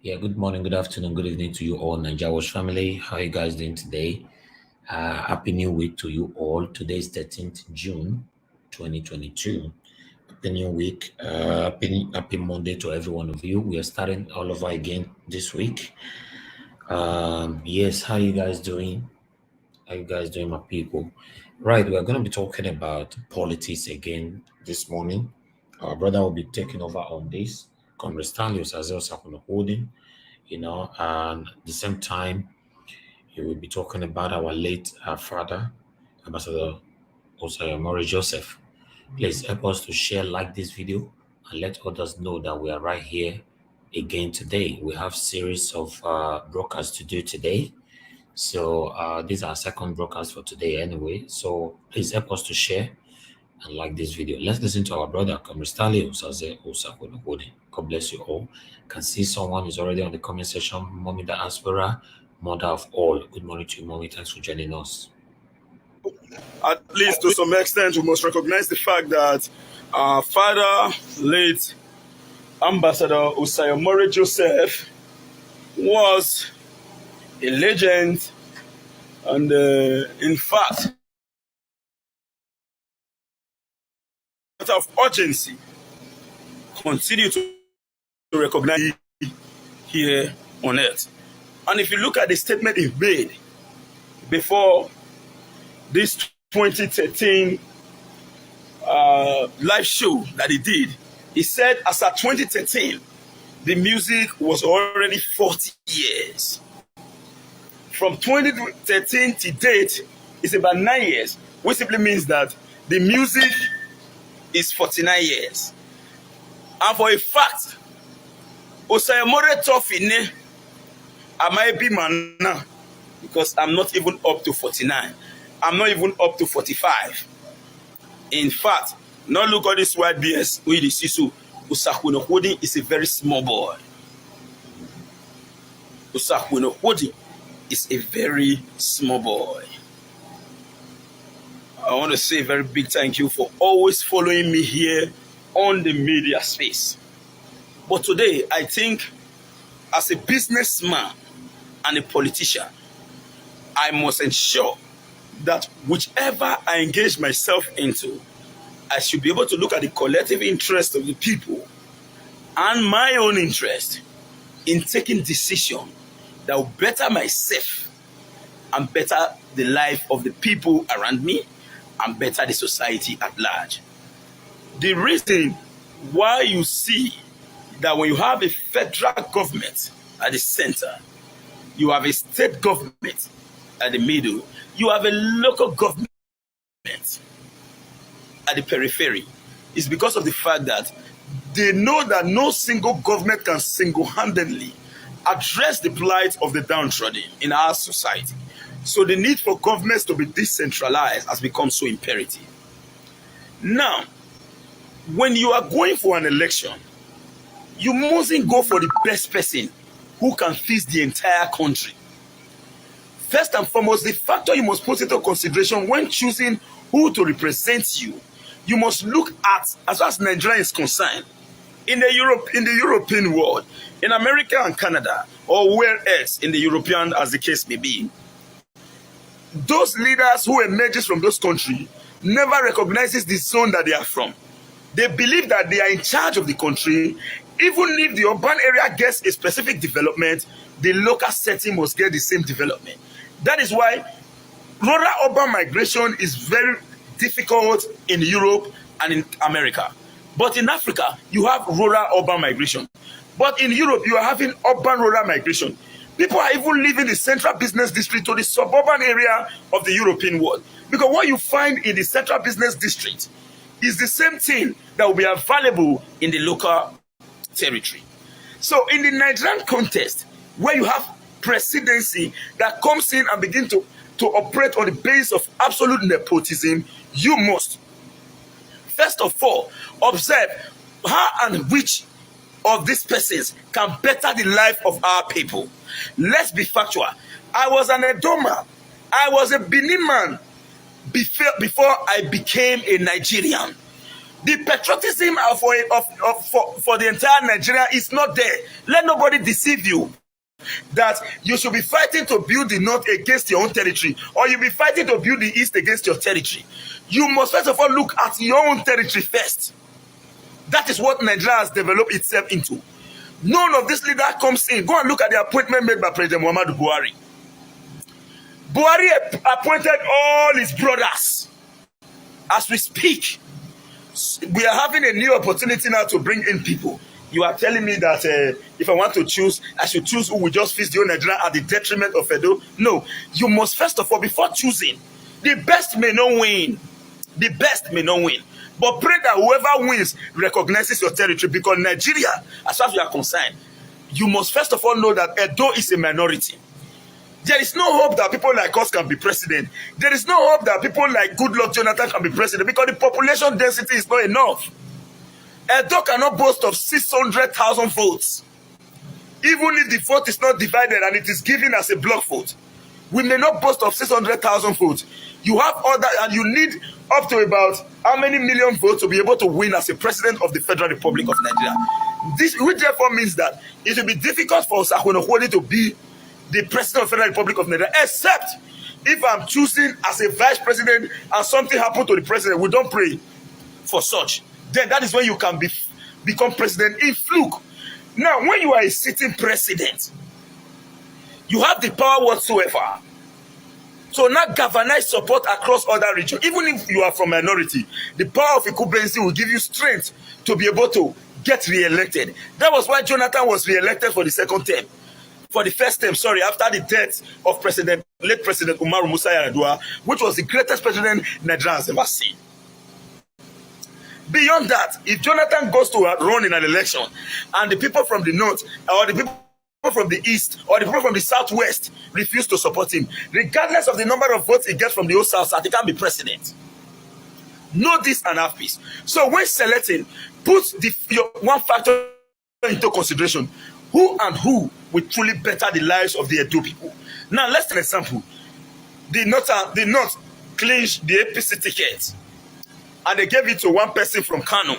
Yeah, good morning, good afternoon, good evening to you all, Nigerians family. How are you guys doing today? Happy New Week to you all. Today is 13th June 2022. Happy New Week. Happy Monday to every one of you. We are starting all over again this week. Yes, how you guys doing? How you guys doing, my people? Right, we're going to be talking about politics again this morning. Our brother will be taking over on this. Comrade Stanley Osaze Osakuna Holding, and at the same time, he will be talking about our late father, Ambassador Osayomore Joseph. Please help us to share, like this video, and let others know that we are right here again today. We have series of broadcasts to do today. So these are our second broadcast for today anyway. So please help us to share and like this video. Let's listen to our brother, Kamristali Osaze Osakunogodi. God bless you all. Can see someone is already on the comment section. Mommy the Aspera, mother of all. Good morning to you, Mommy. Thanks for joining us. At least to some extent, we must recognize the fact that our father, late Ambassador Osayomore Joseph, was a legend, and in fact, out of urgency, continue to recognize here on earth. And if you look at the statement he made before this 2013 live show that he did, he said as at 2013, the music was already 40 years. From 2013 to date, it's about 9 years, which simply means that the music is 49 years. And for a fact, Osayomore Tofine, I might be man now, because I'm not even up to 49. I'm not even up to 45. In fact, now look at this white BS. Usakwuno is a very small boy. Usakwuno is a very small boy. I want to say a very big thank you for always following me here on the media space. But today, I think as a businessman and a politician, I must ensure that whichever I engage myself into, I should be able to look at the collective interest of the people and my own interest in taking decisions that will better myself and better the life of the people around me and better the society at large. The reason why you see that when you have a federal government at the center, you have a state government at the middle, you have a local government at the periphery, is because of the fact that they know that no single government can single-handedly address the plight of the downtrodden in our society. So the need for governments to be decentralized has become so imperative. Now, when you are going for an election, you mustn't go for the best person who can fix the entire country. First and foremost, the factor you must put into consideration when choosing who to represent you, you must look at, as far as Nigeria is concerned, in the European world, in America and Canada, or where else in the European, as the case may be, those leaders who emerges from those countries never recognizes the zone that they are from. They believe that they are in charge of the country. Even if the urban area gets a specific development, the local setting must get the same development. That is why rural-urban migration is very difficult in Europe and in America. But in Africa, you have rural-urban migration. But in Europe, you are having urban-rural migration. People are even leaving the central business district to the suburban area of the European world. Because what you find in the central business district is the same thing that will be available in the local territory. So in the Nigerian context, where you have presidency that comes in and begin to operate on the basis of absolute nepotism, you must, first of all, observe how and which of these persons can better the life of our people. Let's be factual. I was an Edoma. I was a Benin man before I became a Nigerian. The patriotism for the entire Nigeria is not there. Let nobody deceive you that you should be fighting to build the north against your own territory, or you'll be fighting to build the east against your territory. You must first of all look at your own territory first. That is what Nigeria has developed itself into. None of this leader comes in. Go and look at the appointment made by President Muhammadu Buhari. Buhari appointed all his brothers. As we speak, we are having a new opportunity now to bring in people. You are telling me that if I want to choose, I should choose who will just fix the whole Nigeria at the detriment of Edo? No. You must first of all, before choosing, the best may not win. The best may not win. But pray that whoever wins recognizes your territory, because Nigeria, as far as we are concerned, you must first of all know that Edo is a minority. There is no hope that people like us can be president. There is no hope that people like Goodluck Jonathan can be president, because the population density is not enough. Edo cannot boast of 600,000 votes. Even if the vote is not divided and it is given as a block vote, we may not boast of 600,000 votes. You have other, and you need up to about how many million votes to be able to win as a president of the Federal Republic of Nigeria. This, which therefore means that it will be difficult for Osakwe to be the president of the Federal Republic of Nigeria, except if I'm choosing as a vice president and something happened to the president. We don't pray for such. Then that is when you can become president in fluke. Now, when you are a sitting president, you have the power whatsoever. So now galvanize support across other regions. Even if you are from minority, the power of incumbency will give you strength to be able to get re-elected. That was why Jonathan was re-elected for the second term. For the first term, sorry, after the death of late President Umaru Musa Yar'Adua, which was the greatest president Nigeria has ever seen. Beyond that, if Jonathan goes to run in an election and the people from the north, or the people from the east, or the people from the southwest refuse to support him, regardless of the number of votes he gets from the old south, he can't be president. Know this and have peace. So when selecting, put your one factor into consideration. Who and who will truly better the lives of the Edo people? Now, let's take an example. The North clinched the APC ticket, and they gave it to one person from Kano.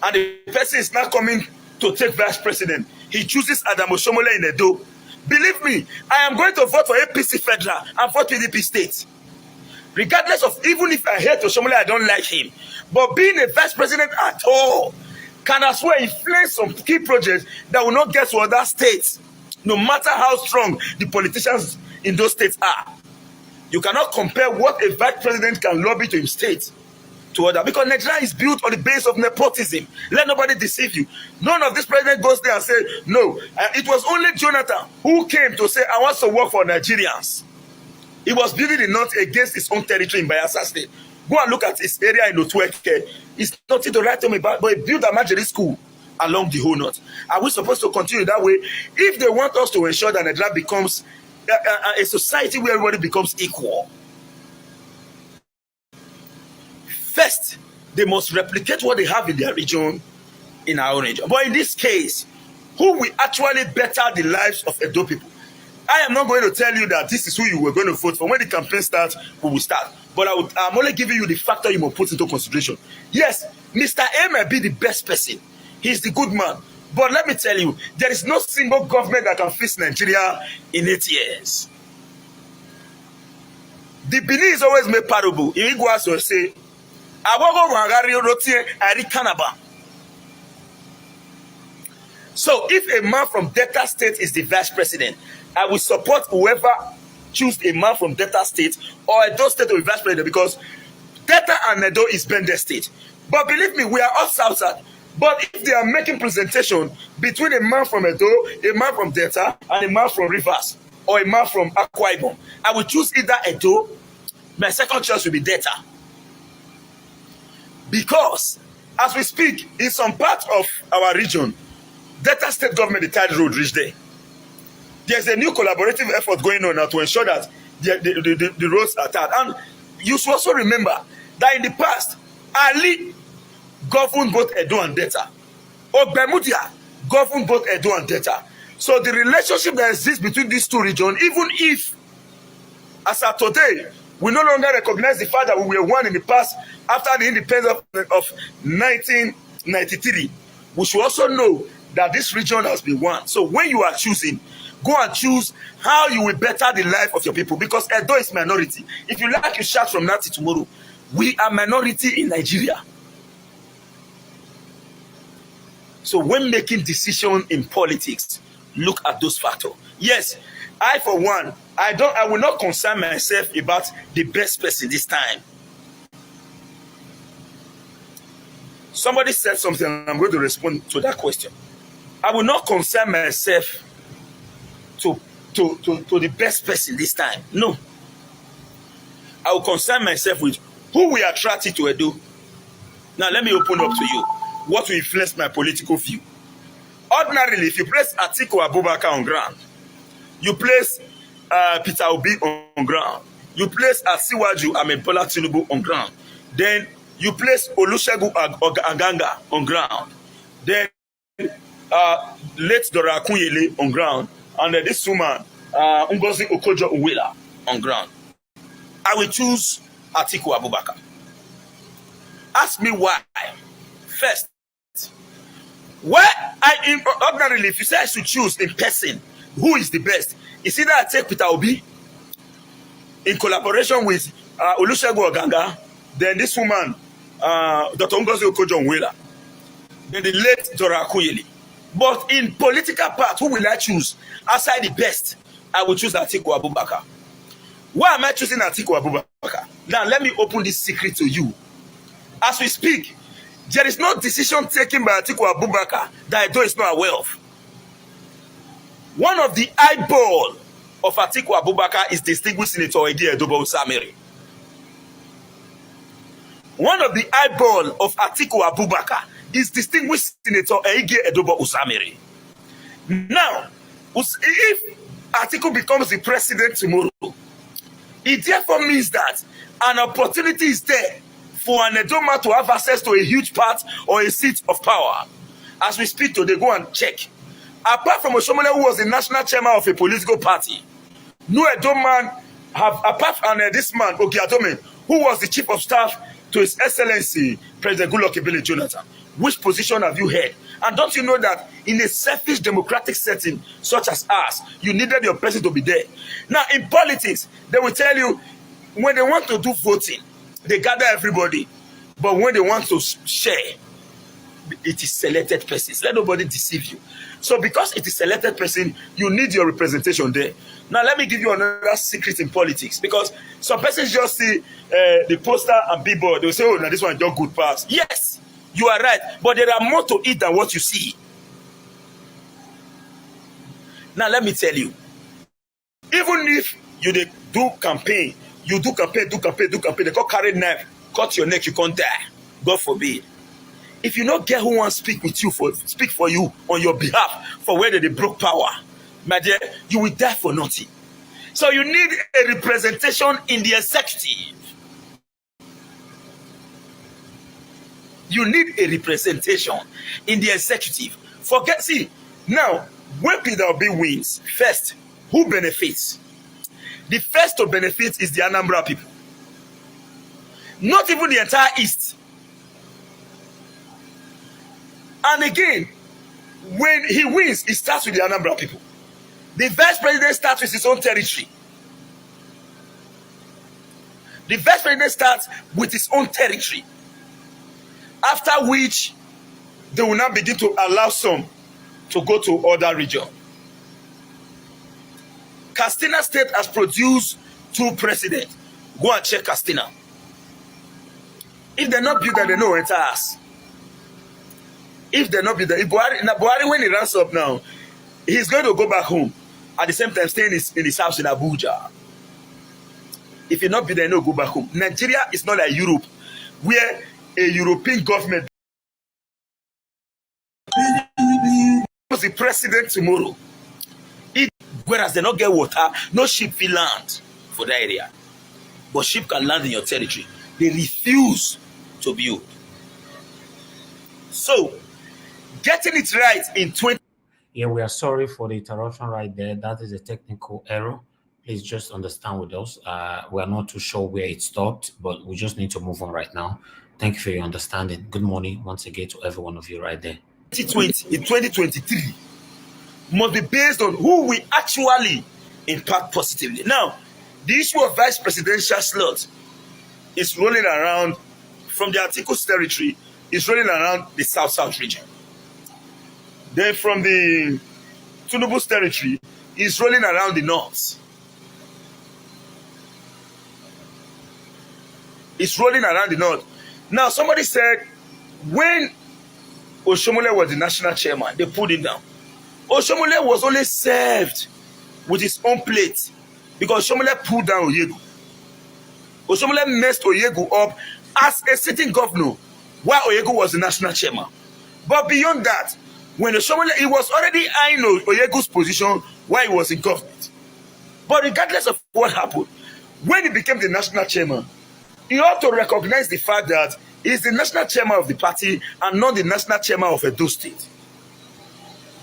And the person is not coming to take vice president. He chooses Amb Osayomore in Edo. Believe me, I am going to vote for APC federal and for PDP state. Regardless of, even if I hate Osayomore, I don't like him. But being a vice president at all can as well influence some key projects that will not get to other states, no matter how strong the politicians in those states are. You cannot compare what a vice president can lobby to his state to other, because Nigeria is built on the base of nepotism. Let nobody deceive you. None of this president goes there and say, no, it was only Jonathan who came to say, I want to work for Nigerians. He was building the north against his own territory in Bayelsa State. Go and look at his area in Otueke. It's nothing to write home about, but he built a magic school along the whole north. Are we supposed to continue that way? If they want us to ensure that Nigeria becomes a society where everybody becomes equal, first, they must replicate what they have in their region, in our own region. But in this case, who will actually better the lives of Edo people? I am not going to tell you that this is who you were going to vote for. When the campaign starts, we will start. But I'm only giving you the factor you must put into consideration. Yes, Mr. A may be the best person. He's the good man. But let me tell you, there is no single government that can fix Nigeria in 8 years. The Benin is always made parable. In Igwas will say, so if a man from Delta State is the vice president, I will support whoever choose a man from Delta State or Edo State to be vice president, because Delta and Edo is Bende State. But believe me, we are all Southside. But if they are making presentation between a man from Edo, a man from Delta, and a man from Rivers, or a man from Akwa Ibom, I will choose either Edo. My second choice will be Delta. Because, as we speak, in some parts of our region, Delta State government, the tide road reached there. There's a new collaborative effort going on now to ensure that the roads are tied. And you should also remember that in the past, Ali governed both Edo and Delta. Ogbemudia governed both Edo and Delta. So the relationship that exists between these two regions, even if, as of today, We no longer recognize the fact that we were one in the past after the independence of 1993. We should also know that this region has been one. So when you are choosing, go and choose how you will better the life of your people, because Edo is minority. If you like, you shout from now to tomorrow. We are minority in Nigeria. So when making decisions in politics, look at those factors. Yes, I for one, I will not concern myself about the best person this time. Somebody said something, and I'm going to respond to that question. I will not concern myself to the best person this time. No. I will concern myself with who we attract to Edo. Now let me open up to you what will influence my political view. Ordinarily, if you place Atiku Abubakar on ground, you place Peter Obi on ground, you place Asiwaju Amebola Tinubu on ground, then you place Olusegun Aganga on ground, then late Dora Akunyele on ground, and then this woman, Ngozi Okonjo-Iweala, on ground. I will choose Atiku Abubakar. Ask me why. First, ordinarily, if you say I should choose in person, who is the best? It's either I take Peter Obi in collaboration with Olusegun Aganga, then this woman, Dr. Ngozi Okonjo-Iweala, then the late Dora Akunyele. But in political part, who will I choose? Aside the best, I will choose Atiku Abubakar. Why am I choosing Atiku Abubakar? Now, let me open this secret to you. As we speak, there is no decision taken by Atiku Abubakar that Edo is not aware of. One of the eyeball of Atiku Abubakar is distinguished Senator Ege Edobo Usamiri. One of the eyeball of Atiku Abubakar is distinguished Senator Ege Edobo Usamiri. Now, if Atiku becomes the president tomorrow, it therefore means that an opportunity is there for an Edoma to have access to a huge part or a seat of power. As we speak today, go and check. Apart from Osayomore, who was the national chairman of a political party, no Edoman apart from this man, Ogiadome, who was the chief of staff to His Excellency President Goodluck Ebele Jonathan. Which position have you held? And don't you know that in a selfish democratic setting such as ours, you needed your person to be there? Now, in politics, they will tell you when they want to do voting, they gather everybody. But when they want to share, it is selected persons. Let nobody deceive you. So because it is selected person, you need your representation there. Now, let me give you another secret in politics. Because some persons just see the poster and billboard. They will say, oh, now this one just good pass. Yes, you are right. But there are more to it than what you see. Now, let me tell you. Even if you do campaign, they go carry knife, cut your neck, you can't die. God forbid. If you not get who wants to speak for you on your behalf for whether they broke power, my dear, you will die for nothing. So you need a representation in the executive. You need a representation in the executive. See, now, when Peter Obi wins, first, who benefits? The first to benefit is the Anambra people. Not even the entire East. And again, when he wins, it starts with the Anambra people. The vice president starts with his own territory. The vice president starts with his own territory. After which, they will now begin to allow some to go to other regions. Katsina State has produced 2 presidents. Go and check Katsina. If they're not built, then they know enter us. If they're not built, if Buhari, when he runs up now, he's going to go back home. At the same time, staying in his house in Abuja. If he not built, then no go back home. Nigeria is not like Europe, where a European government was the president tomorrow. Whereas they not get water, no ship will land for that area. But ship can land in your territory. They refuse to build. So, getting it right in 20... Yeah, we are sorry for the interruption right there. That is a technical error. Please just understand with us. We are not too sure where it stopped, but we just need to move on right now. Thank you for your understanding. Good morning once again to every one of you right there. 2020 in 2023 must be based on who we actually impact positively. Now, the issue of vice presidential slot is rolling around from the Articles territory, is rolling around the South region. Then from the Tinubu's territory, is rolling around the north. It's rolling around the north. Now, somebody said when Osayomore was the national chairman, they pulled him down. Osayomore was only served with his own plate because Osayomore pulled down Oyegu. Osayomore messed Oyegu up as a sitting governor while Oyegu was the national chairman. But beyond that, when Osayomore, he was already eyeing Oyegu's position while he was in government. But regardless of what happened, when he became the national chairman, he ought to recognize the fact that he is the national chairman of the party and not the national chairman of Edo State.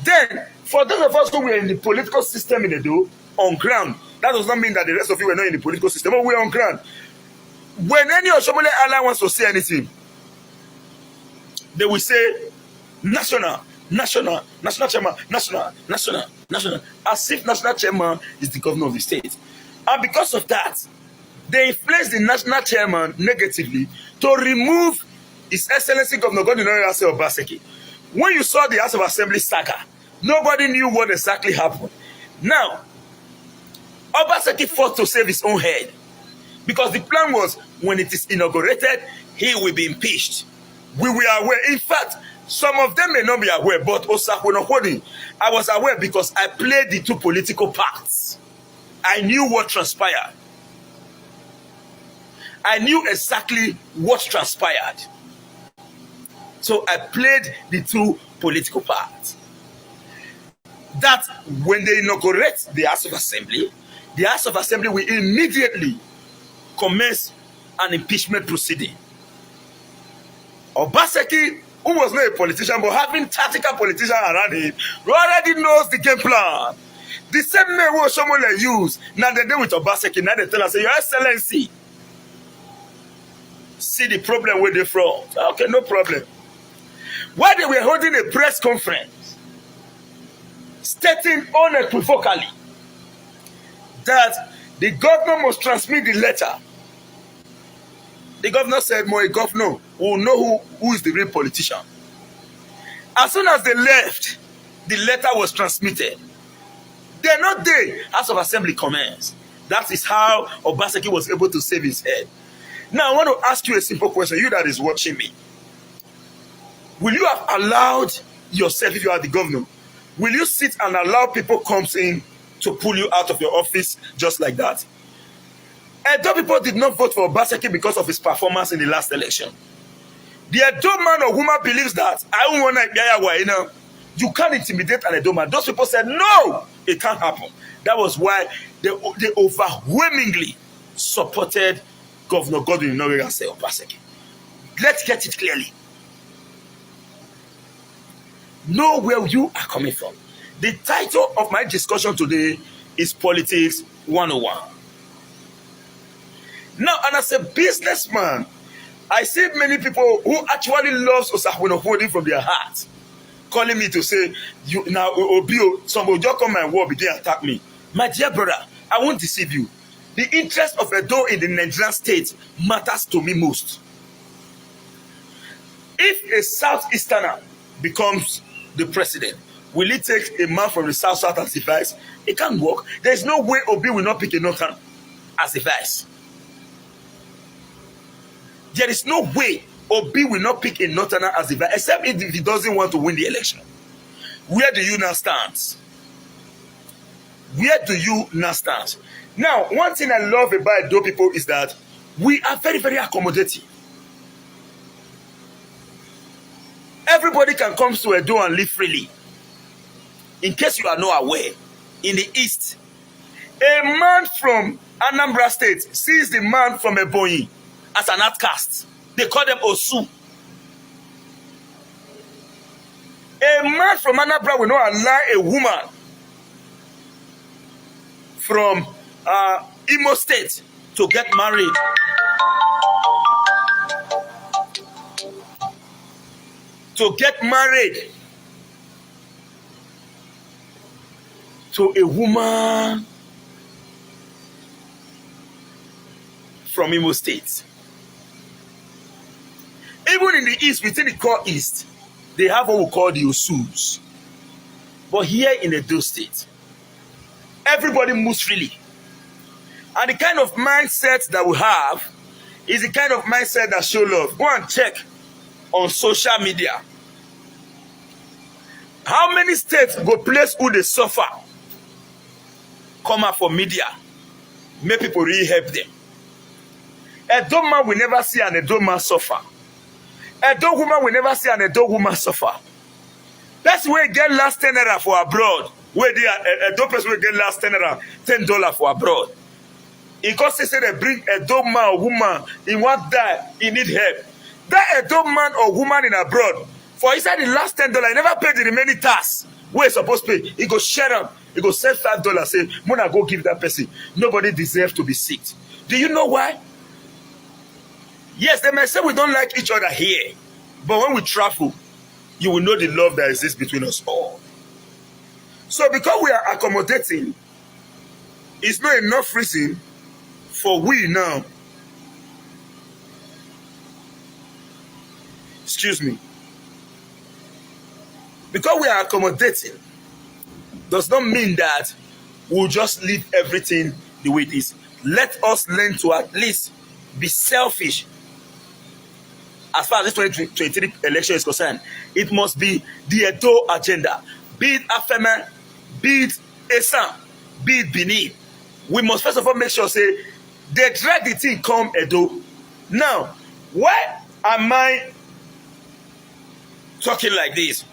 Then, for those of us who were in the political system in Edo, on ground, that does not mean that the rest of you were not in the political system, but we are on ground. When any Osayomore ally wants to say anything, they will say, national chairman, national, as if national chairman is the governor of the state. And because of that, they influence the national chairman negatively to remove His Excellency Governor Godwin Obaseki. When you saw the House of Assembly saga, nobody knew what exactly happened. Now, Obaseki fought to save his own head because the plan was when it is inaugurated, he will be impeached. We were aware. In fact, some of them may not be aware, but Osakwenokodi, I was aware because I played the two political parts. I knew what transpired. I knew exactly what transpired. So I played the two political parts. That when they inaugurate the House of Assembly will immediately commence an impeachment proceeding. Obaseki, who was not a politician but having tactical politicians around him, already knows the game plan. The same way what someone used, now they do with Obaseki, now they tell us, Your Excellency, see the problem where they from. Okay, no problem. While they were holding a press conference, stating unequivocally that the governor must transmit the letter. The governor said, "My governor will know who is the real politician." As soon as they left, the letter was transmitted. They're not there. House of Assembly commenced. That is how Obaseki was able to save his head. Now, I want to ask you a simple question, you that is watching me. Will you have allowed yourself, if you are the governor, will you sit and allow people comes in to pull you out of your office just like that? Edo people did not vote for Obaseki because of his performance in the last election. The Edo man or woman believes that I don't want to, you can't intimidate an Edo man. Those people said, no, it can't happen. That was why they overwhelmingly supported Governor Godwin Obaseki. Let's get it clearly. Know where you are coming from. The title of my discussion today is Politics 101. Now, and as a businessman, I see many people who actually loves Osakwenokodi from their heart, calling me to say, "You now, Obio, somebody just come my war, begin attack me." My dear brother, I won't deceive you. The interest of Edo in the Nigerian state matters to me most. If a Southeasterner becomes the president, will it take a man from the South as the vice? It can't work. There is no way Obi will not pick a Northern as the vice. There is no way Obi will not pick a Northerner as the vice, except if he doesn't want to win the election. Where do you now stand? Where do you now stand? Now, one thing I love about Edo people is that we are very, very accommodating. Everybody can come to Edo and live freely. In case you are not aware, in the East, a man from Anambra State sees the man from Ebonyi as an outcast. They call them Osu. A man from Anambra will not allow a woman from Imo State to get married. To get married to a woman from Imo State. Even in the East, within the core East, they have what we call the Osus. But here in Edo State, everybody moves freely. And the kind of mindset that we have is the kind of mindset that show love. Go and check on social media. How many states go place who they suffer? Come out for media. Make people really help them. Edo man will never see an Edo man suffer. Edo woman will never see an Edo woman suffer. That's where you get last $10 for abroad. Where they Edo person will get last $10 for abroad. Because they say they bring Edo man or woman, he want die, he need help. That Edo man or woman in abroad, for inside the last $10, he never paid the remaining tax. Where he supposed to pay, he go share them. He go send $5, say, Mona go give that person. Nobody deserves to be sick. Do you know why? Yes, they may say we don't like each other here. But when we travel, you will know the love that exists between us all. So because we are accommodating, it's not enough reason for we now, excuse me, because we are accommodating does not mean that we'll just leave everything the way it is. Let us learn to at least be selfish. As far as this 2023 election is concerned, it must be the Edo agenda. Be it Afema, be it Esam, be it Benin. We must first of all make sure, say, they drag the thing come Edo. Now, why am I talking like this?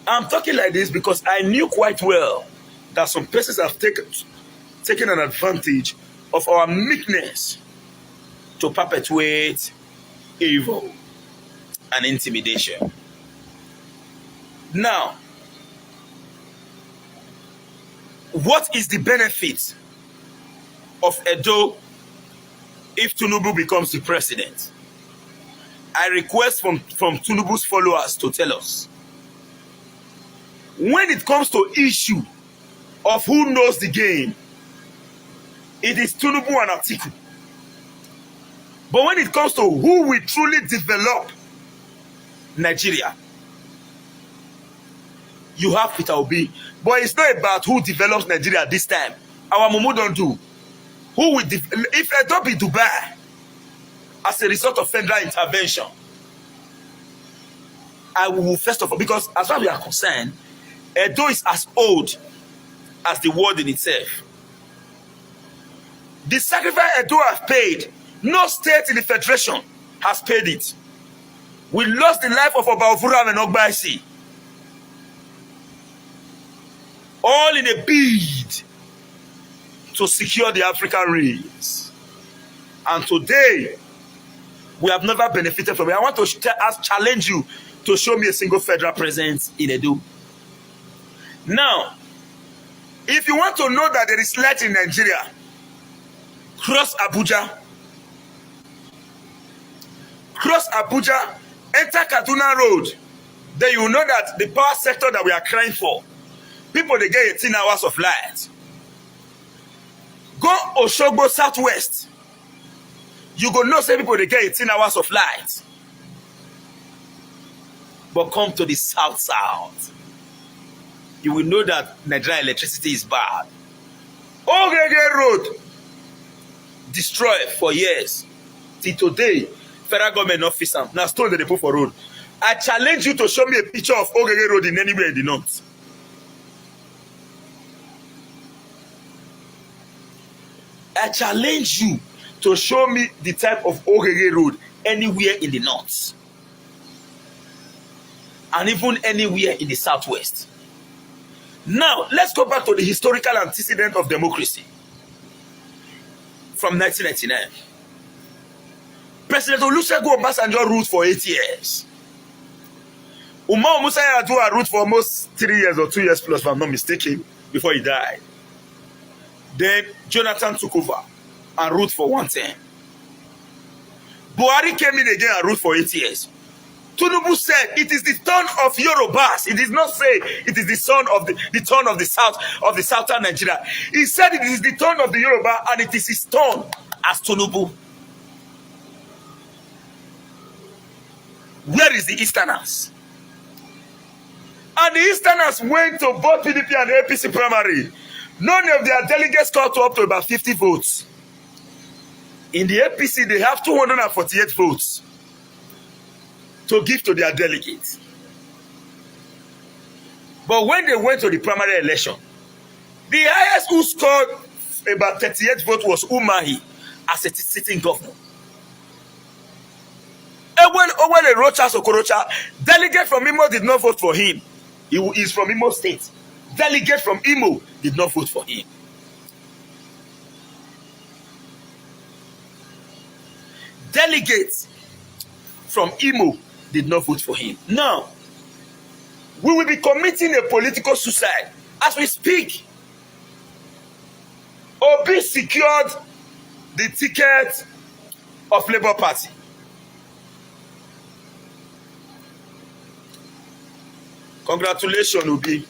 I'm talking like this because I knew quite well that some persons have taken an advantage of our meekness to perpetuate evil and intimidation. Now, what is the benefit of Edo if Tinubu becomes the president? I request from Tinubu's followers to tell us. When it comes to issue of who knows the game, it is Tinubu and Atiku. But when it comes to who will truly develop Nigeria, you have Peter Obi. But it's not about who develops Nigeria this time. Our Mumu don't do. Who will if Edo be Dubai as a result of federal intervention, I will first of all, because as far as we are concerned, Edo is as old as the world in itself. The sacrifice Edo have paid, no state in the federation has paid it. We lost the life of Obaofuram and Ogbaisi, all in a bid to secure the African race. And today, we have never benefited from it. I want to challenge you to show me a single federal presence in Edo. Now, if you want to know that there is light in Nigeria, cross Abuja. Cross Abuja, enter Kaduna Road. Then you will know that the power sector that we are crying for, people, they get 18 hours of light. Go Oshogbo Southwest. You go know say people, they get 18 hours of light. But come to the South. You will know that Nigeria electricity is bad. Ogege Road, destroyed for years. Till today, federal government officer now stone that they put for road. I challenge you to show me a picture of Ogege Road in anywhere in the north. I challenge you to show me the type of Ogege Road anywhere in the north. And even anywhere in the southwest. Now, let's go back to the historical antecedent of democracy from 1999. President Olusegun Obasanjo ruled for 8 years. Umar Musa Yar'Adua ruled for almost 3 years or 2 years plus, if I'm not mistaken. before he died. Then Jonathan took over and ruled for 1 term. Buhari came in again and ruled for 8 years. Tinubu said it is the turn of Yorubas. He did not say it is the turn of the south of the southern Nigeria. He said it is the turn of the Yoruba and it is his turn as Tinubu. Where is the Easterners? And the Easterners went to both PDP and APC primary. None of their delegates got up to about 50 votes. In the APC, they have 248 votes to give to their delegates. But when they went to the primary election, the highest who scored about 38 votes was Umahi as a sitting governor. And when Rocha Sokorocha, delegate from Imo did not vote for him. He is from Imo State. Delegate from Imo did not vote for him. Delegates from Imo did not vote for him. Now, we will be committing a political suicide as we speak. Obi secured the ticket of Labour Party. Congratulations, Obi.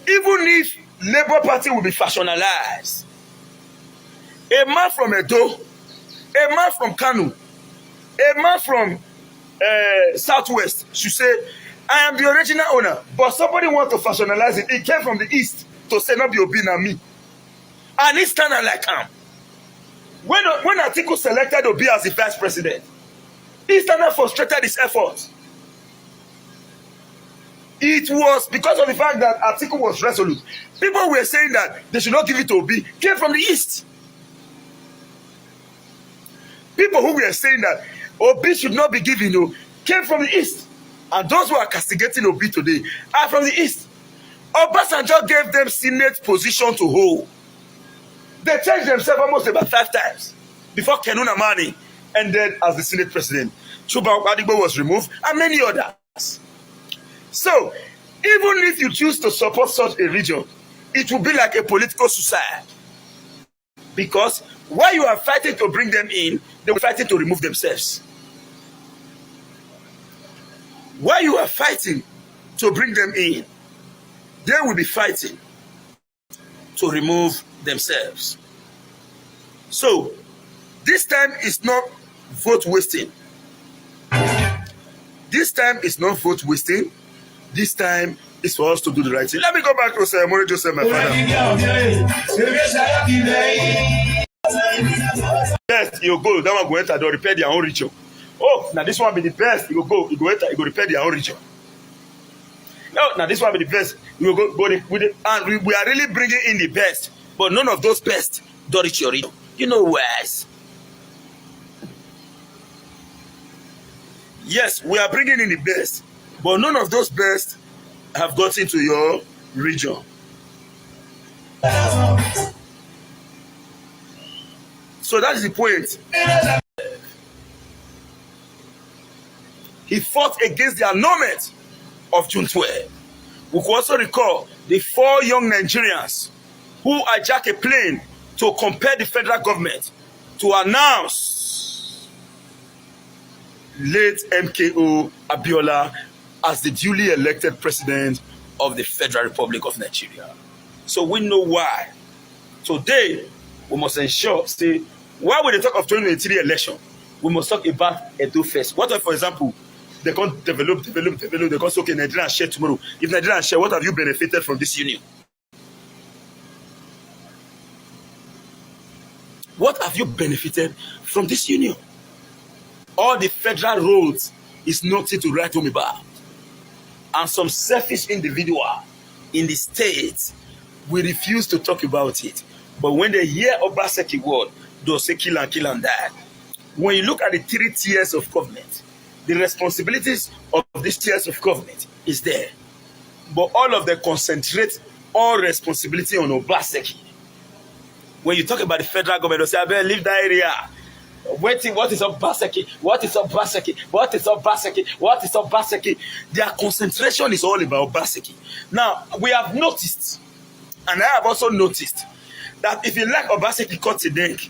Even if Labour Party will be factionalized, a man from Edo, a man from Kano, a man from Southwest should say, I am the original owner, but somebody wants to factionalize it. It came from the East to say, not be Obi na me. And it's kind of like him. When Atiku selected Obi as the vice president, Easterner frustrated his efforts. It was because of the fact that Atiku was resolute. People were saying that they should not give it to Obi, came from the East. People who were saying that Obi should not be given, came from the East. And those who are castigating Obi today are from the East. Obasanjo gave them Senate position to hold. They changed themselves almost about 5 times before Kenuna Mani ended as the Senate president. Chuba Adigbo was removed and many others. So, even if you choose to support such a region, it will be like a political suicide. Because while you are fighting to bring them in, they will fighting to remove themselves. While you are fighting to bring them in, they will be fighting to remove themselves. So, this time is not vote wasting. This time is not vote wasting. This time is for us to do the right thing. Let me go back to Osayomore Joseph, my father. Yes, you go. That one go enter. They'll repair their own region. Oh, now this one be the best. You go enter. You go repair their own region. No, now this one be the best. You go with it, and we are really bringing in the best. But none of those best don't reach your region. You know where's? Yes, we are bringing in the best, but none of those best have got into your region. So that is the point. He fought against the annulment of June 12. We could also recall the 4 young Nigerians who hijacked a plane to compel the federal government to announce late MKO Abiola as the duly elected president of the Federal Republic of Nigeria. So we know why. Today, we must ensure, while we talk of 2023 election, we must talk about Edo first. What if, for example, they can't develop, they can't say, okay, Nigeria share tomorrow. If Nigeria share, what have you benefited from this union? What have you benefited from this union? All the federal roads is nothing to write home about. And some selfish individual in the state will refuse to talk about it. But when they hear Obaseki word, they'll say kill and die. When you look at the 3 tiers of government, the responsibilities of these tiers of government is there. But all of them concentrate all responsibility on Obaseki. When you talk about the federal government, they'll say, I better leave that area. Waiting, what is Obaseki? What is Obaseki? What is Obaseki? What is Obaseki? Their concentration is all about Obaseki. Now, we have noticed, and I have also noticed, that if you like Obaseki cut the neck,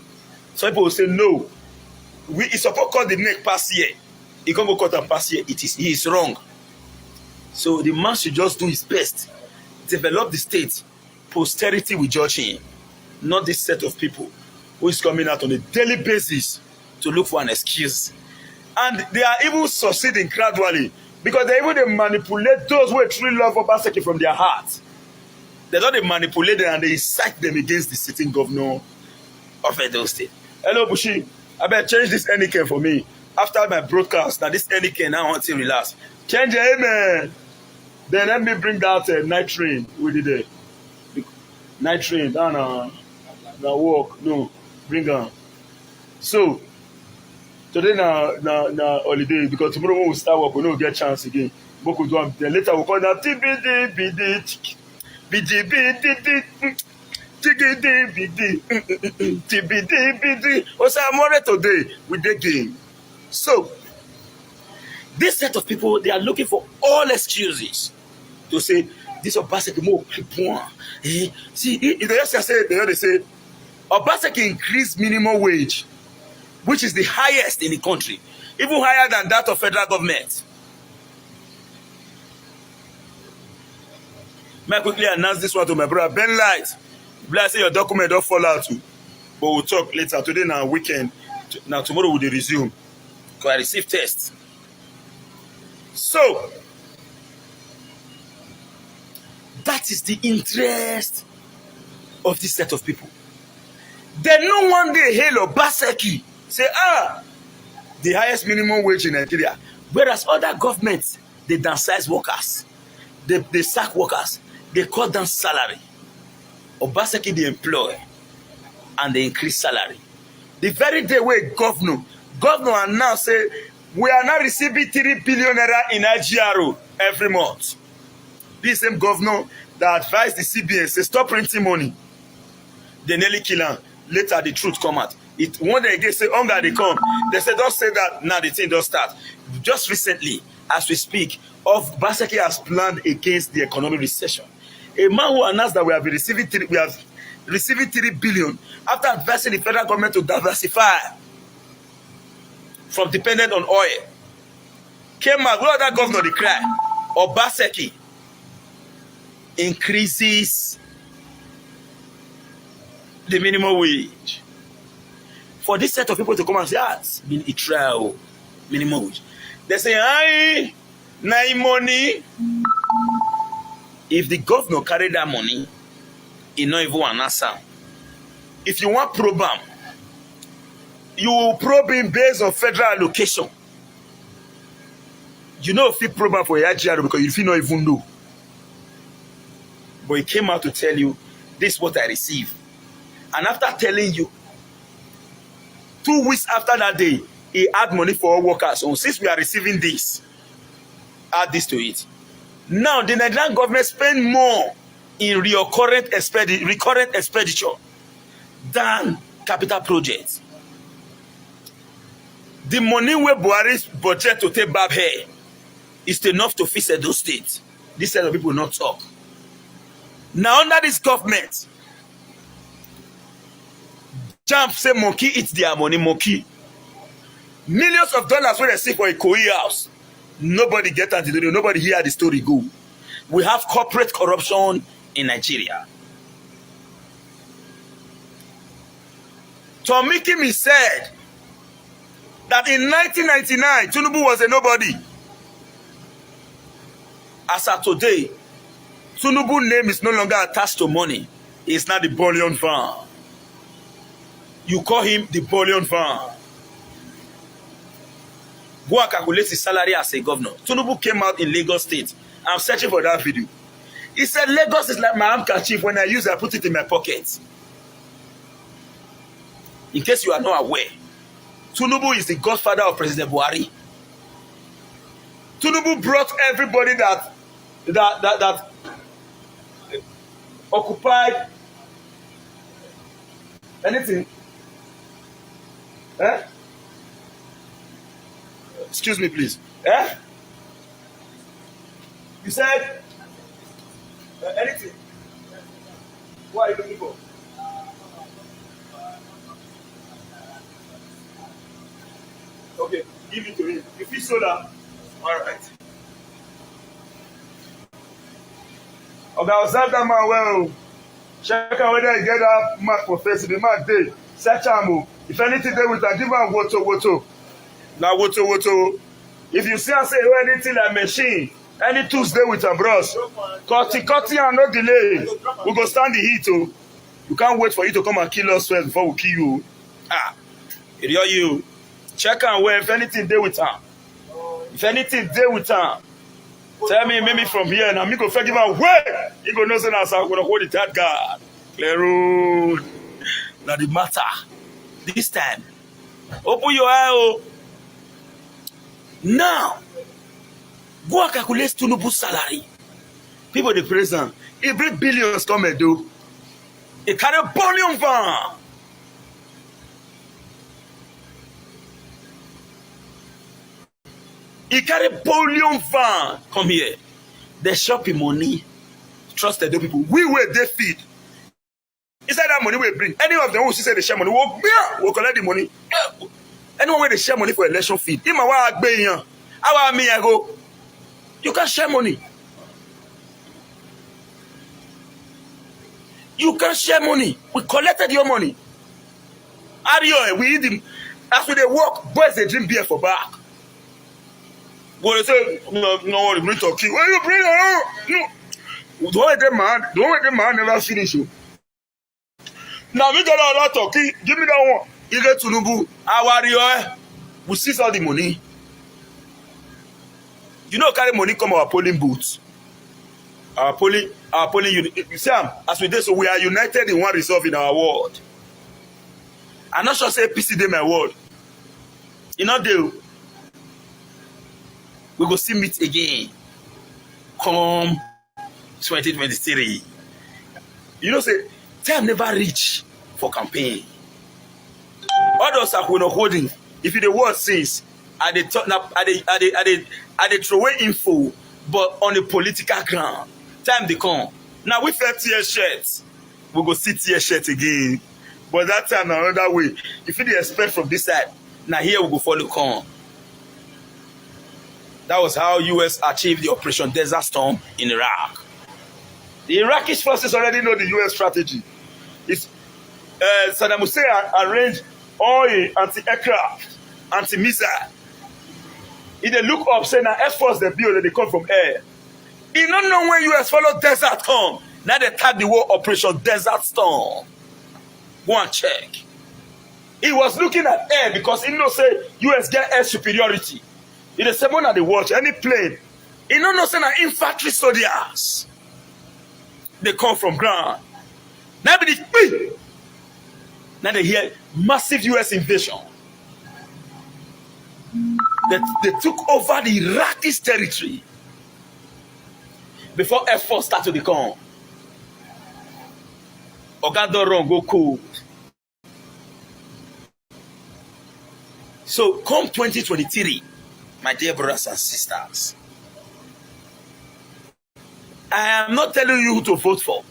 some people will say, no, it's supposed to cut the neck past here. He can't go cut and pass here. He is wrong. So the man should just do his best, develop the state, posterity will judge him, not this set of people who is coming out on a daily basis to look for an excuse. And they are even succeeding gradually because they manipulate those who truly love Obaseki from their heart. They don't manipulate them and they incite them against the sitting governor of Edo State. Hello, Bushi. I better change this NK for me. After my broadcast, now this NK now wants to relax. Change it, amen. Then let me bring that night train with it. Night train, now walk. No, bring on. So, today now holiday because tomorrow when we start work, we don't get chance again. Then later we'll call that TBD, BD, BD, TBD. Osayomore today with the game. So, this set of people, they are looking for all excuses to say, this Obaseki more people. See, they say, Obaseki increased minimum wage, which is the highest in the country, even higher than that of federal government. May I quickly announce this one to my brother Ben Light. I say your document don't fall out too. But we'll talk later. Today now weekend. Now tomorrow we'll resume. Because I received tests. So that is the interest of this set of people. Then no one day hail Obaseki say, the highest minimum wage in Nigeria. Whereas other governments, they downsize workers. They sack workers. They cut down salary. Obaseki they employ and they increase salary. The very day where governor and now say we are now receiving 3 billion naira in IGRO every month. This same governor that advised the CBN say stop printing money. They nearly kill him. Later the truth come out. One day again say hunger they come. They say don't say that now the thing don't start. Just recently, as we speak, Obaseki has planned against the economic recession. A man who announced that we have receiving 3 billion after advising the federal government to diversify from dependent on oil. Came out, what other governor declared? Obaseki increases the minimum wage. For this set of people to come and say, it's been a trial minimum wage. They say, money. If the governor carry that money, he not even an answer. If you want probe him, you will probe him based on federal allocation. You know if you probe him for IGRO because you not even know. But he came out to tell you, this is what I receive. And after telling you, 2 weeks after that day, he had money for all workers. So since we are receiving this, add this to it. Now, the Nigerian government spend more in recurrent expenditure than capital projects. The money where Buhari's budget to take back here is enough to fix those states. This set of people will not talk. Now, under this government, Jump say monkey eats their money, monkey. Millions of dollars when they see for a Koi house. Nobody get that. Nobody hear the story go. We have corporate corruption in Nigeria. Tom Mikimi said that in 1999, Tinubu was a nobody. As of today, Tinubu's name is no longer attached to money. It's not the bullion farm. You call him the bullion farm. Go and calculate his salary as a governor. Tinubu came out in Lagos State. I'm searching for that video. He said Lagos is like my handkerchief. When I use it, I put it in my pocket. In case you are not aware, Tinubu is the godfather of President Buhari. Tinubu brought everybody that occupied anything. Excuse me, please. Eh? You said anything? What are you looking for? Okay, give it to him. You feel soda? All right. Okay, observe that man well. Check out whether you get that mark for face. The man day. Search him. If anything there with a give him woto. Now woto. If you see and say anything like machine, any tools there with a brush, cut and no delay. We go stand the heat. Oh. You can't wait for you to come and kill us first before we kill you. Ah, it you. Check and where if anything there with her. If anything there with her, tell me maybe from here and I'm going to give her way. You go know that I'm going to hold it that guard. Clear road. Now the matter. This time. Open your eye. Oh. Now. Go and calculate Tinubu's salary. People the president. He bring billions come and do. He carry billion van. He carry billion van. Come here. They shopping money. Trusted the people. We were they feed. Inside that money we bring. Any of them who say they share money, we'll collect the money. Anyone where they share money for election feed. If my wife be here, how me I go? You can share money. You can share money. We collected your money. Adio, we eat them. After they work, boys they drink beer for back. Well, they say, no, we bring turkey. When you bring no. Don't let them man never finish you. Now we got a lot of turkey. Give me that one. You get to Nubu. Our we seize all the money. You know, carry money come our polling booths. Our polling unit. You see, as we did, so we are united in one resolve in our world. I'm not sure say PC dey my world. You know, we go see meet again. Come 2023. You know, say time never reach for campaign. Others are not holding. If the word says, are they turn up? Are they throw away info, but on a political ground? Time they come. Now we felt tear shirts. We go see tear shirt again. But that time another way. If you expect from this side, now here we go follow come. That was how US achieved the Operation Desert Storm in Iraq. The Iraqi forces already know the US strategy. It's Saddam Hussein arranged all anti-aircraft, anti-missile. If they look up, say now Air Force they build, they come from air. You don't know when US follow desert come. Now they tag the word Operation Desert Storm. Go and check. He was looking at air because he know say US get air superiority. In the same one that they watch any plane, he don't know say na infantry soldiers. They come from ground. Now they hear massive US invasion. They took over the Iraqi territory before Air Force started to come. Ogado run go cold. So come 2023, my dear brothers and sisters, I am not telling you who to vote for.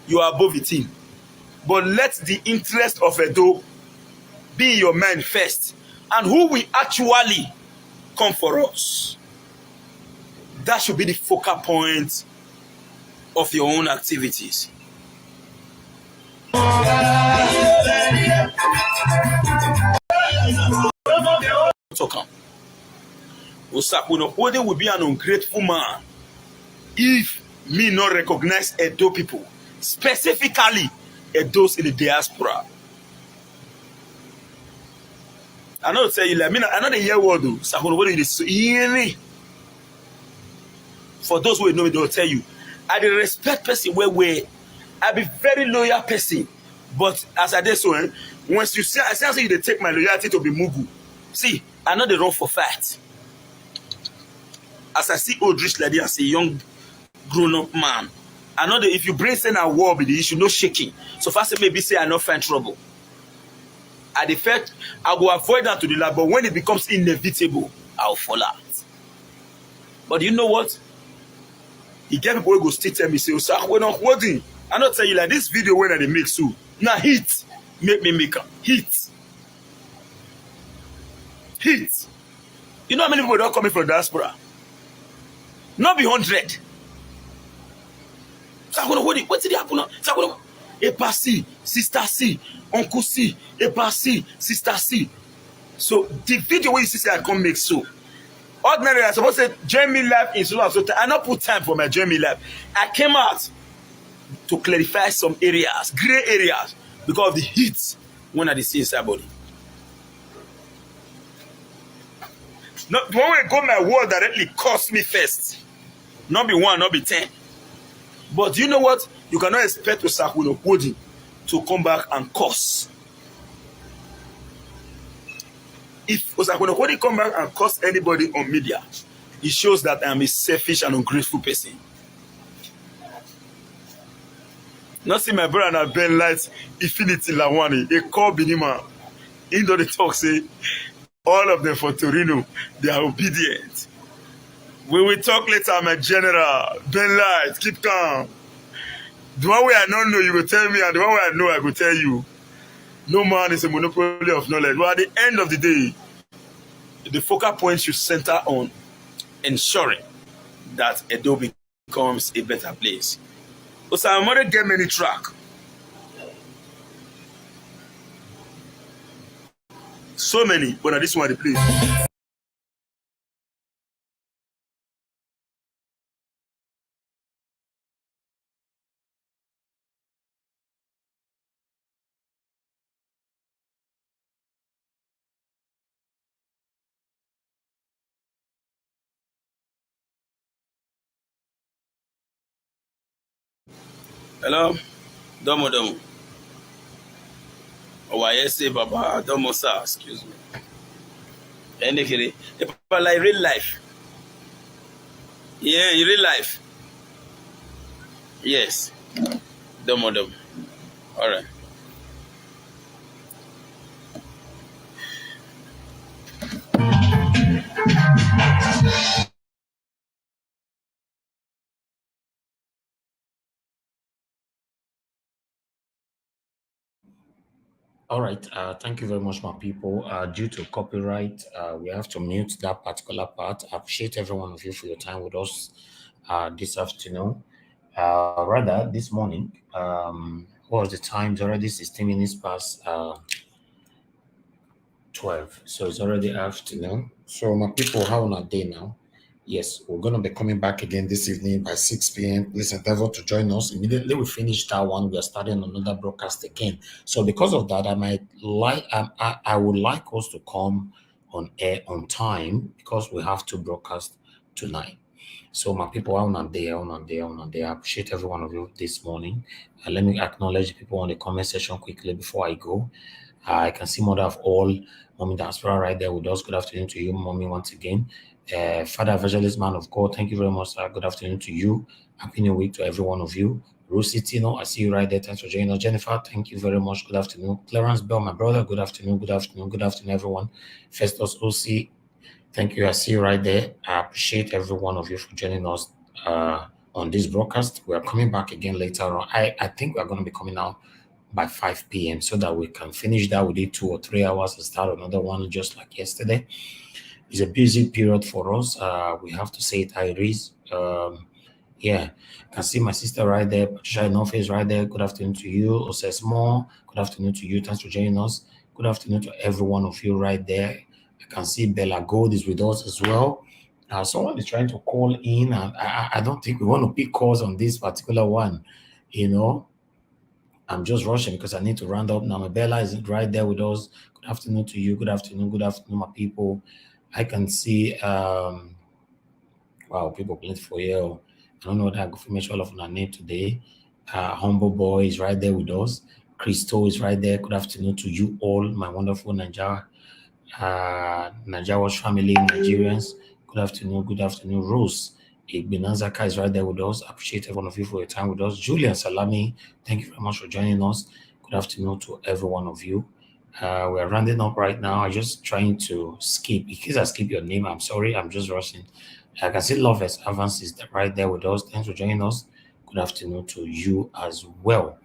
You are above the team. But let the interest of Edo be in your mind first. And who will actually come for us. That should be the focal point of your own activities. Osakwe will be an ungrateful man if me not recognize Edo people, specifically Edos in the diaspora. I know tell you like I know the year word though. Sakwe is for those who know me, they will tell you. I dey respect person where I be very loyal person. But as I did so, once you say I say you they take my loyalty to be Mugu. See, I know they run for fight. As I see old rich lady as a young grown-up man, I know that if you bring saying a war with the issue, no shaking. So fast maybe say I not find trouble. At the fact, I will avoid that to the lab, but when it becomes inevitable, I'll fall out. But you know what? He get people who go still tell me, say, "Sir, we're not holding." I not tell you like this video when they make so. Now hit. Make me make up. Hit. Hit. You know how many people don't coming from diaspora? Not be 100. So I'm gonna hold it. What did happen now? So I'm gonna Epa C, Sister C, Uncle C, Epa C, Sister C. So the video where you see I come make so. Ordinarily, I supposed to say join me live in so so I not put time for my join me live. I came out to clarify some areas, gray areas, because of the heat when I see inside body. Not when we go my word directly cost me first. Not be 1, not be 10. But you know what? You cannot expect Osakwuno Kwodi to come back and curse. If Osakwuno Kwodi come back and curse anybody on media, it shows that I am a selfish and ungrateful person. Not see my brother and Ben Light Infinity Lawani. They call Binima. In the talk say all of them for Torino, they are obedient. We will talk later, my general. Ben Light, keep calm. The one way I don't know, you will tell me, and the one way I know, I will tell you. No man is a monopoly of knowledge. But at the end of the day, the focal point should center on ensuring that Edo becomes a better place. Osayomore get many track. So many, but at this one, the place. Hello? Domo domo. Oh, I say, Baba, domo sir, excuse me. Anyway, but like real life. Yeah, in real life. Yes. Domo domo. All right. All right. Thank you very much, my people. Due to copyright, we have to mute that particular part. I appreciate every one of you for your time with us this afternoon. Rather, this morning, what was the time? It's already 16 minutes past 12. So it's already afternoon. So, my people, how on a day now? Yes, we're going to be coming back again this evening by 6 p.m. Please endeavor to join us. Immediately we finish that one, we are starting another broadcast again. So because of that, I would like us to come on air on time because we have to broadcast tonight. So my people, on a day, I appreciate every one of you this morning. Let me acknowledge people on the comment section quickly before I go. I can see mother of all, Mommy Diaspora right there with us. Good afternoon to you, Mommy, once again. Father Evangelist, man of God, thank you very much, sir. Good afternoon to you. Happy New Week to every one of you. Rosie Tino, I see you right there. Thanks for joining us. Jennifer, thank you very much. Good afternoon. Clarence Bell, my brother, good afternoon. Good afternoon. Good afternoon, everyone. Festus OC, thank you. I see you right there. I appreciate every one of you for joining us on this broadcast. We are coming back again later on. I think we are going to be coming out by 5 p.m. so that we can finish that within 2 or 3 hours and start another one just like yesterday. It's a busy period for us. We have to say it how it is. Yeah, I can see my sister right there. Patricia Enofe is right there. Good afternoon to you. Osesmo, good afternoon to you. Thanks for joining us. Good afternoon to every one of you right there. I can see Bella Gold is with us as well. Someone is trying to call in, and I don't think we want to pick calls on this particular one. You know, I'm just rushing because I need to round up now. Bella is right there with us. Good afternoon to you. Good afternoon, my people. I can see wow, people plenty for you. I don't know what I can finish all of our name today. Humble Boy is right there with us. Christo is right there. Good afternoon to you all, my wonderful Nigeria family, Nigerians. Good afternoon, good afternoon. Rose Igbinanzaka is right there with us. Appreciate every one of you for your time with us. Julian Salami, thank you very much for joining us. Good afternoon to every one of you. We're rounding up right now. I'm just trying to skip. In case I skip your name, I'm sorry. I'm just rushing. I can see Lovers Evans is right there with us. Thanks for joining us. Good afternoon to you as well.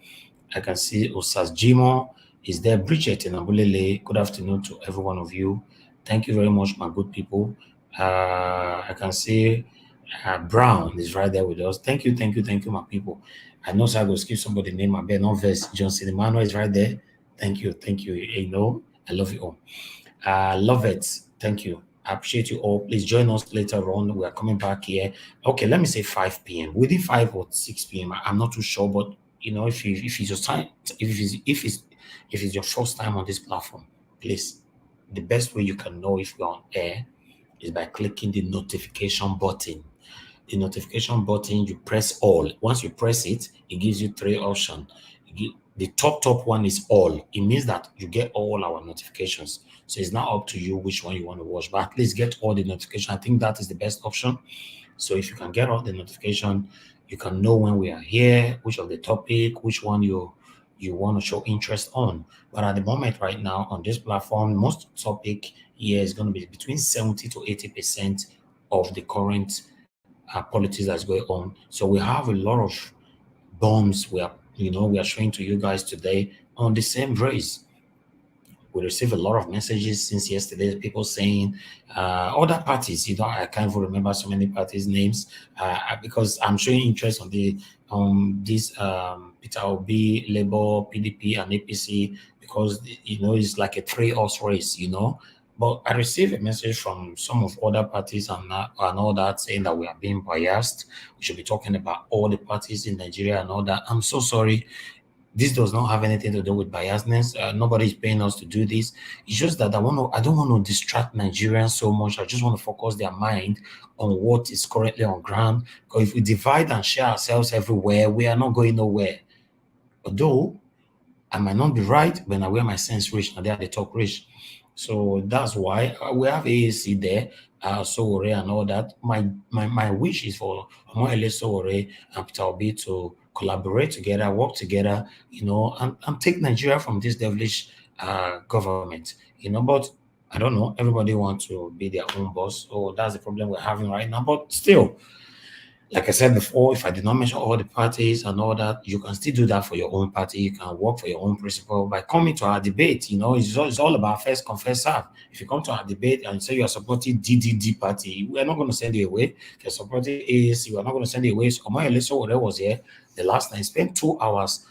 I can see Osas Jimo is there. Bridget in Abulele. Good afternoon to every one of you. Thank you very much, my good people. I can see Brown is right there with us. Thank you, my people. I know so I will skip somebody name. I better not verse. Johnson Emmanuel is right there. Thank you. You know, I love you all. Love it. Thank you. I appreciate you all. Please join us later on. We are coming back here. Okay, let me say 5 p.m. Within 5 or 6 p.m. I'm not too sure, but if it's your time, if it's your first time on this platform, please, the best way you can know if you're on air is by clicking the notification button. The notification button, you press all. Once you press it, it gives you three options. The top one is all. It means that you get all our notifications. So it's now up to you which one you want to watch, but at least get all the notification. I think that is the best option. So if you can get all the notification, you can know when we are here, which of the topic, which one you want to show interest on. But at the moment, right now on this platform, most topic here is going to be between 70 to 80% of the current politics that's going on. So we have a lot of bombs we are showing to you guys today on the same race. We received a lot of messages since yesterday, people saying other parties, I can't even remember so many parties' names because I'm showing interest on this Peter Obi, Labour, PDP, and APC because it's like a three-horse race, But I received a message from some of other parties and all that saying that we are being biased. We should be talking about all the parties in Nigeria and all that. I'm so sorry. This does not have anything to do with biasness. Nobody is paying us to do this. It's just that I don't want to distract Nigerians so much. I just want to focus their mind on what is currently on ground. Because if we divide and share ourselves everywhere, we are not going nowhere. Although I might not be right, but I wear my sense rich, and they are the talk rich. So that's why we have AAC there, Sowore and all that. My wish is for Omoyele Sowore and Peter Obi to collaborate together, work together, and take Nigeria from this devilish government, But I don't know, everybody wants to be their own boss. So that's the problem we're having right now. But still, like I said before, if I did not mention all the parties and all that, you can still do that for your own party. You can work for your own principle by coming to our debate. It's all about first come, first serve. If you come to our debate and say you are supporting DDD party, we are not going to send you away. If you're supporting AAC, we are not going to send you away. So Omoyele Sowore was here the last time. He spent 2 hours,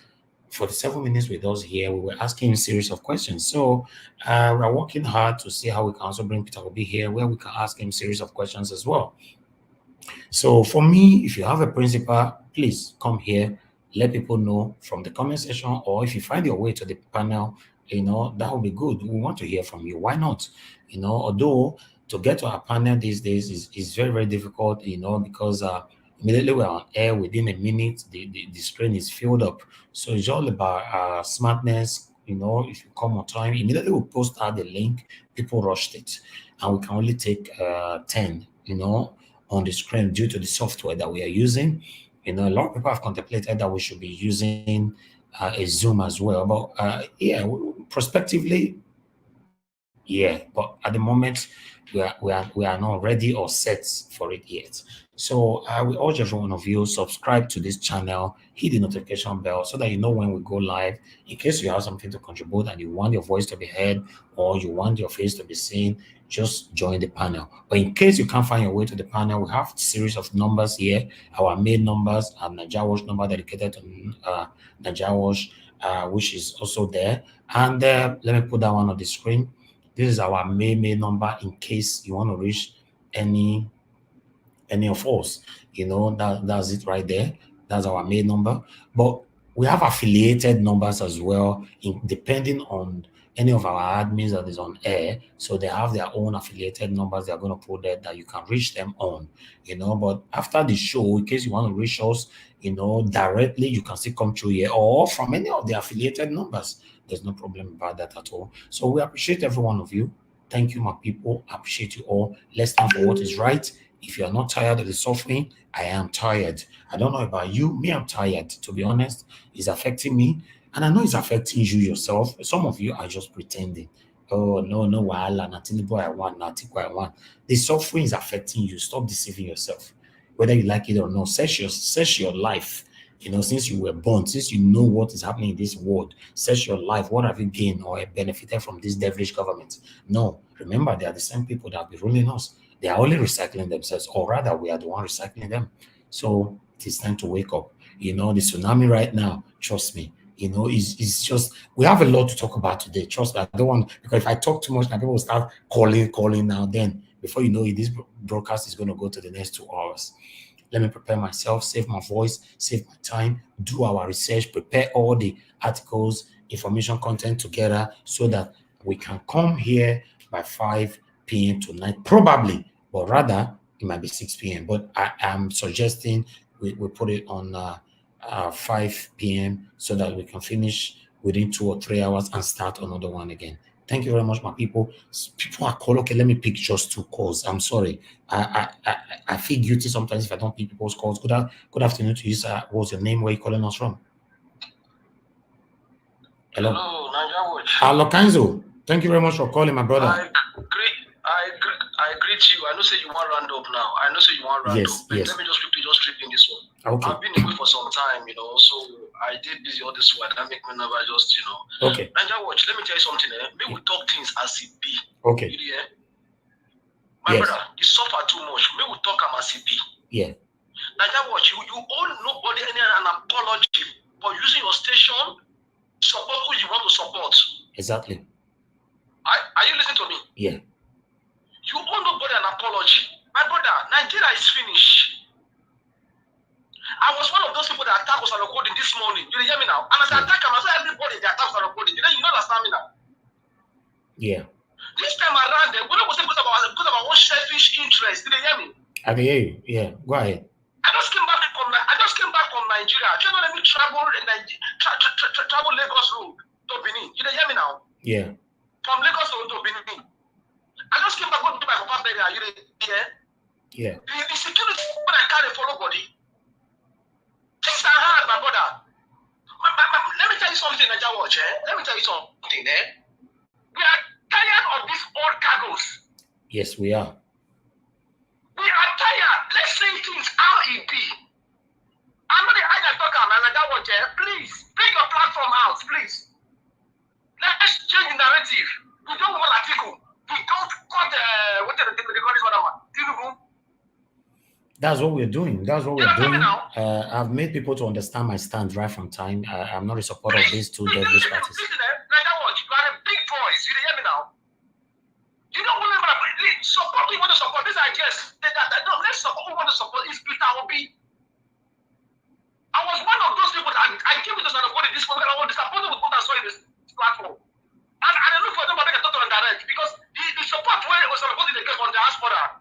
47 minutes with us here. We were asking him a series of questions. So we're working hard to see how we can also bring Peter Obi here, where we can ask him a series of questions as well. So for me, if you have a principal, please come here, let people know from the comment section, or if you find your way to the panel, that would be good. We want to hear from you. Why not? Although to get to our panel these days is very, very difficult, because immediately we're on air, within a minute, the screen is filled up. So it's all about smartness. If you come on time, immediately we post out the link, people rushed it. And we can only take 10, on the screen due to the software that we are using. A lot of people have contemplated that we should be using a Zoom as well. But prospectively, yeah. But at the moment, we are not ready or set for it yet. So I will urge every one of you subscribe to this channel, hit the notification bell so that you know when we go live. In case you have something to contribute and you want your voice to be heard or you want your face to be seen, just join the panel. But in case you can't find your way to the panel, we have a series of numbers here. Our main numbers are Nigeria Watch number dedicated to Nigeria Watch, which is also there. And let me put that one on the screen. This is our main number in case you want to reach any of us. That's it right there. That's our main number. But we have affiliated numbers as well, depending on any of our admins that is on air. So they have their own affiliated numbers they're going to put there that you can reach them on. But after the show, in case you want to reach us, directly, you can still come through here or from any of the affiliated numbers. There's no problem about that at all. So we appreciate every one of you. Thank you, my people. I appreciate you all. Let's stand for what is right. If you are not tired of the suffering, I am tired. I don't know about you. Me, I'm tired. To be honest, it's affecting me. And I know it's affecting you yourself. Some of you are just pretending. Oh, no, no, wahala, nothing boy I want, nothing I want. The suffering is affecting you. Stop deceiving yourself. Whether you like it or not, search your life. Since you were born, since you know what is happening in this world, search your life. What have you gained or benefited from this devilish government? No. Remember, they are the same people that be ruling us. They are only recycling themselves, or rather, we are the one recycling them. So it is time to wake up. The tsunami right now, trust me, it's just we have a lot to talk about today. Trust me, I don't want, because if I talk too much, now people will start calling now. Then before you know it, this broadcast is going to go to the next 2 hours. Let me prepare myself, save my voice, save my time, do our research, prepare all the articles, information content together so that we can come here by 5 p.m. tonight, probably, but rather it might be 6 p.m. But I am suggesting we put it on 5 p.m. so that we can finish within 2 or 3 hours and start another one again. Thank you very much, my people. People are calling. Okay, let me pick just 2 calls. I'm sorry. I feel guilty sometimes if I don't pick people's calls. Good afternoon to you, sir. What's your name? Where are you calling us from? Hello. Hello, Nigeria Watch. Hello, Kanzo. Thank you very much for calling, my brother. I greet you. I know say you want round up now. I know say you want round Yes, up. But yes. let me just quickly strip in this one. Okay. I've been away for some time, so I did busy all this one. That make me never just, Okay. Nigeria Watch, let me tell you something. Maybe we talk things as it be. Okay. You hear? My Yes. brother, you suffer too much. Maybe we talk as it be. Yeah. Nigeria Watch, you owe nobody an apology for using your station to support who you want to support. Exactly. Are you listening to me? Yeah. You owe nobody an apology. My brother, Nigeria is finished. I was one of those people that attacked Osayomore this morning. You hear me now? And as I attack him, I say everybody they attack Osayomore. You understand me now? Yeah. This time around, we don't say because of our own selfish interest. Did you hear me? I can hear you. Yeah. Go ahead. I just came back from Nigeria. I just let me travel Lagos Road to Benin. You hear me now? Yeah. From Lagos Road to Benin. I just came back to my papa burial. You hear? Yeah. The security when I carry follow body. Things are hard, my brother. Let me tell you something, Nigeria Watch. Let me tell you something. We are tired of these old cargoes. Yes, we are. We are tired. Let's say things how it be. I'm not the I talk about Nigeria Watch. Please, bring your platform out, please. Let's change the narrative. We don't want article. We don't cut what they call this other one. That's what we're doing. That's what we're Yeah, doing. now. I've made people to understand my stand right from time. I'm not a supporter of these two devilish parties. Listen, Nigeria Watch, you are a big voice. You hear me now? You don't want to support. We want to support. This ideas. No, let's support. We want to support. It's Peter Obi. I was one of those people that I came with this and I this program. I was disappointed with what I saw in this platform. And I don't look for them, but I talk to them direct because the support where was supposed to get from the diaspora.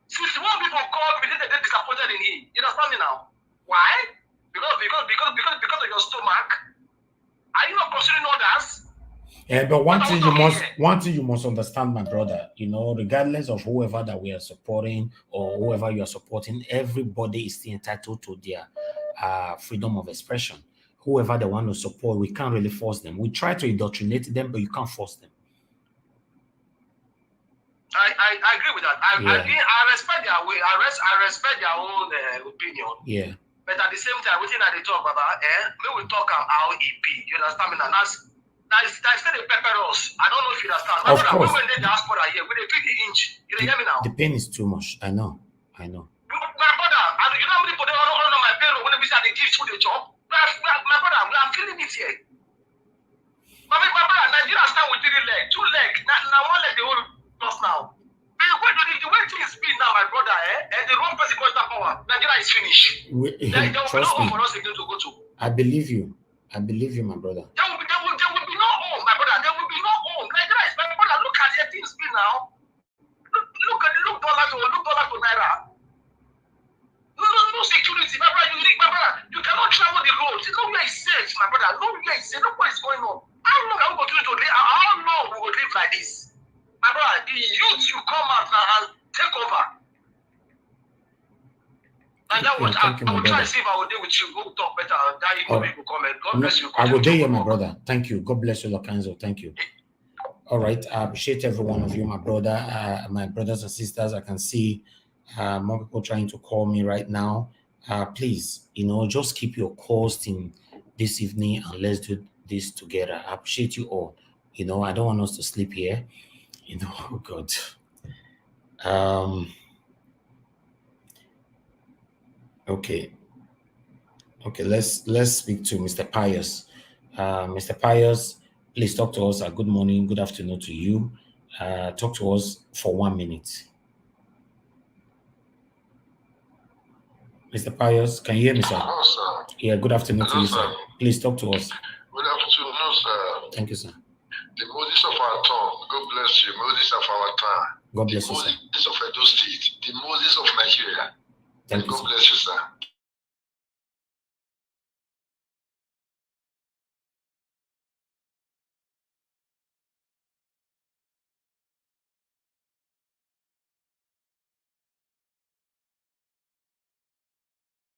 Since more people called me, they're disappointed in him. You understand me now? Why? Because of your stomach. Are you not considering others? Yeah, but one thing you must understand, my brother. Regardless of whoever that we are supporting or whoever you are supporting, everybody is still entitled to their freedom of expression. Whoever they want to support, we can't really force them. We try to indoctrinate them, but you can't force them. I agree with that. I respect their way. I respect their own opinion. Yeah. But at the same time, within that they talk about, we talk how it be. You understand me now? That's still the pepper us. I don't know if you understand. Of course. When they diaspora here, we they pick the inch. You hear me now? The pain is too much. I know. My brother, you know how many people they don't know my payroll when we say they give to the job? My brother, I'm feeling it here. My brother, Nigeria stand with 3 legs, 2 legs. Now 1 leg they hold us now. The way things be now, my brother, and the wrong person got that power. Nigeria is finished. There will be no home for us again to go to. I believe you. I believe you, my brother. There will be no home, my brother. There will be no home. Nigeria is, my brother. Look at the things be now. Look dollar to naira. No security, my brother. You cannot travel the roads. It's nowhere is safe, my brother. Nowhere is safe. Look what is going on. How long are we going to live? How long we will live like this? My brother, the youth you come out now and take over. And that was, Thank you, I my will try brother. to see if I will deal with you. Go talk better. That Oh, email will comment. God no, bless you. I will Continue dare to you, my work. brother. Thank you. God bless you, Locanzo. Thank you. All right. I appreciate every one of you, my brother, my brothers and sisters. I can see more people trying to call me right now. Please, just keep your calls in this evening and let's do this together. I appreciate you all. I don't want us to sleep here. Oh God. Okay. Okay, let's speak to Mr. Pius. Mr. Pius, please talk to us. Good morning, good afternoon to you. Talk to us for 1 minute. Mr. Pius, can you hear me, sir? Hello, sir. Yeah, good afternoon to Hello, you, sir. sir. Please talk to us. Good afternoon, sir. Thank you, sir. The Moses of our tongue. God bless you. Moses of our time. God The bless you, sir. Moses of Edo State. The Moses of Nigeria. Thank you, God sir. bless you, sir.